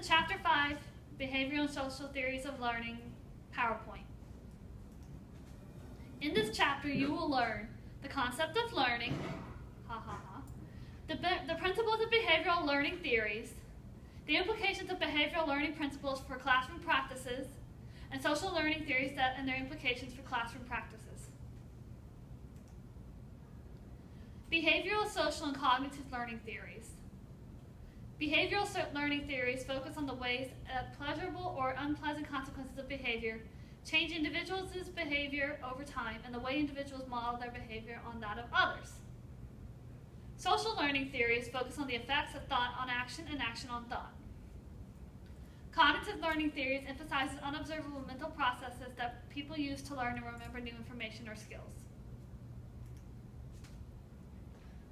Chapter 5, Behavioral and Social Theories of Learning, PowerPoint. In this chapter, you will learn the concept of learning, the principles of behavioral learning theories, the implications of behavioral learning principles for classroom practices, and social learning theories and their implications for classroom practices. Behavioral, social, and cognitive learning theories. Behavioral learning theories focus on the ways that pleasurable or unpleasant consequences of behavior change individuals' behavior over time and the way individuals model their behavior on that of others. Social learning theories focus on the effects of thought on action and action on thought. Cognitive learning theories emphasizes unobservable mental processes that people use to learn and remember new information or skills.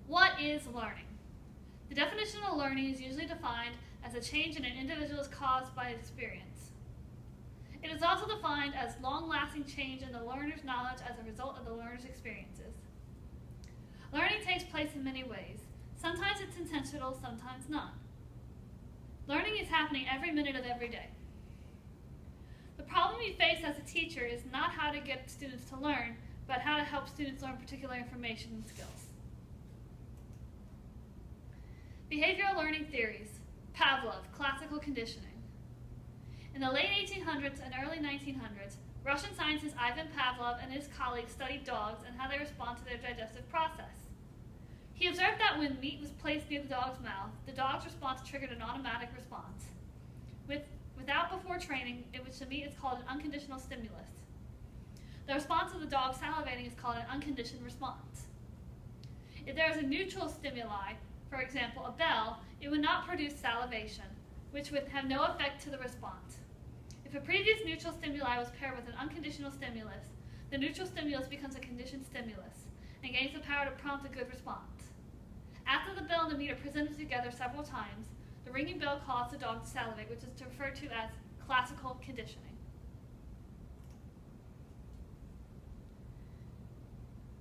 What is learning? The definition of learning is usually defined as a change in an individual is caused by experience. It is also defined as long-lasting change in the learner's knowledge as a result of the learner's experiences. Learning takes place in many ways. Sometimes it's intentional, sometimes not. Learning is happening every minute of every day. The problem you face as a teacher is not how to get students to learn, but how to help students learn particular information and skills. Behavioral learning theories. Pavlov, classical conditioning. In the late 1800s and early 1900s, Russian scientist Ivan Pavlov and his colleagues studied dogs and how they respond to their digestive process. He observed that when meat was placed near the dog's mouth, the dog's response triggered an automatic response. Without before training, in which the meat is called an unconditional stimulus. The response of the dog salivating is called an unconditioned response. If there is a neutral stimuli, for example, a bell, it would not produce salivation, which would have no effect to the response. If a previous neutral stimuli was paired with an unconditional stimulus, the neutral stimulus becomes a conditioned stimulus and gains the power to prompt a good response. After the bell and the meat are presented together several times, the ringing bell calls the dog to salivate, which is referred to as classical conditioning.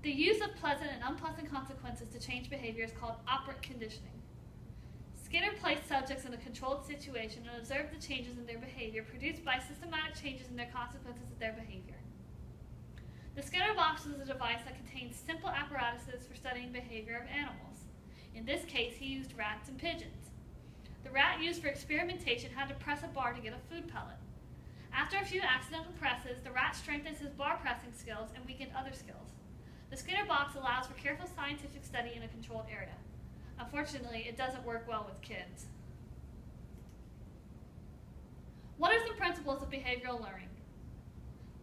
The use of pleasant and unpleasant consequences to change behavior is called operant conditioning. Skinner placed subjects in a controlled situation and observed the changes in their behavior produced by systematic changes in their consequences of their behavior. The Skinner box is a device that contains simple apparatuses for studying behavior of animals. In this case, he used rats and pigeons. The rat used for experimentation had to press a bar to get a food pellet. After a few accidental presses, the rat strengthens his bar pressing skills and weakened other skills. The Skinner box allows for careful scientific study in a controlled area. Unfortunately, it doesn't work well with kids. What are some principles of behavioral learning?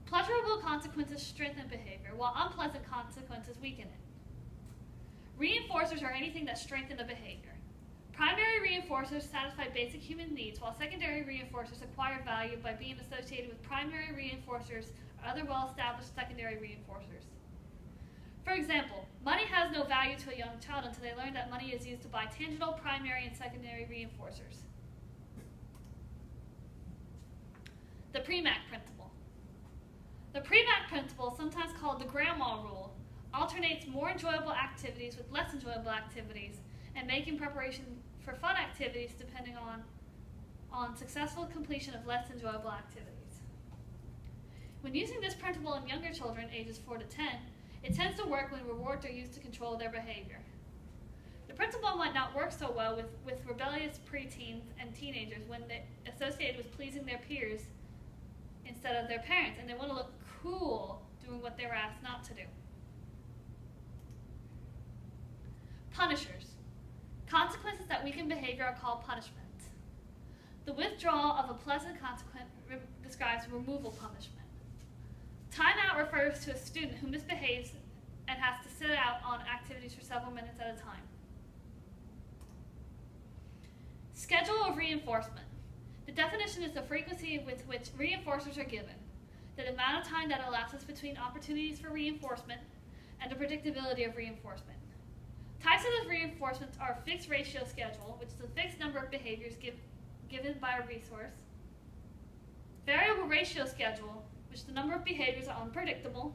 Pleasurable consequences strengthen behavior, while unpleasant consequences weaken it. Reinforcers are anything that strengthen a behavior. Primary reinforcers satisfy basic human needs, while secondary reinforcers acquire value by being associated with primary reinforcers or other well-established secondary reinforcers. For example, money has no value to a young child until they learn that money is used to buy tangible primary and secondary reinforcers. The Premack principle. The Premack principle, sometimes called the grandma rule, alternates more enjoyable activities with less enjoyable activities and making preparation for fun activities depending on successful completion of less enjoyable activities. When using this principle in younger children, ages 4 to 10, it tends to work when rewards are used to control their behavior. The principle might not work so well with rebellious preteens and teenagers when they're associated with pleasing their peers instead of their parents, and they want to look cool doing what they were asked not to do. Punishers. Consequences that weaken behavior are called punishments. The withdrawal of a pleasant consequence describes removal punishment. Timeout refers to a student who misbehaves and has to sit out on activities for several minutes at a time. Schedule of reinforcement. The definition is the frequency with which reinforcers are given, the amount of time that elapses between opportunities for reinforcement, and the predictability of reinforcement. Types of those reinforcements are a fixed ratio schedule, which is a fixed number of behaviors given by a resource, variable ratio schedule, which the number of behaviors are unpredictable,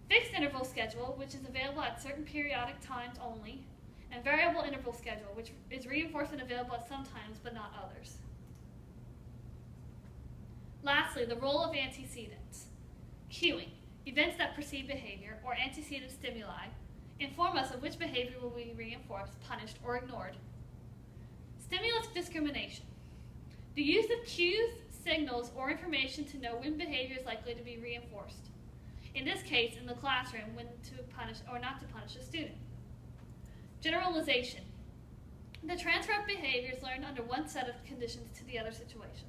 fixed interval schedule, which is available at certain periodic times only, and variable interval schedule, which is reinforcement available at some times but not others. Lastly, the role of antecedents. Cueing. Events that precede behavior, or antecedent stimuli, inform us of which behavior will be reinforced, punished, or ignored. Stimulus discrimination. The use of cues, signals, or information to know when behavior is likely to be reinforced. In this case, in the classroom, when to punish or not to punish a student. Generalization. The transfer of behaviors learned under one set of conditions to the other situation.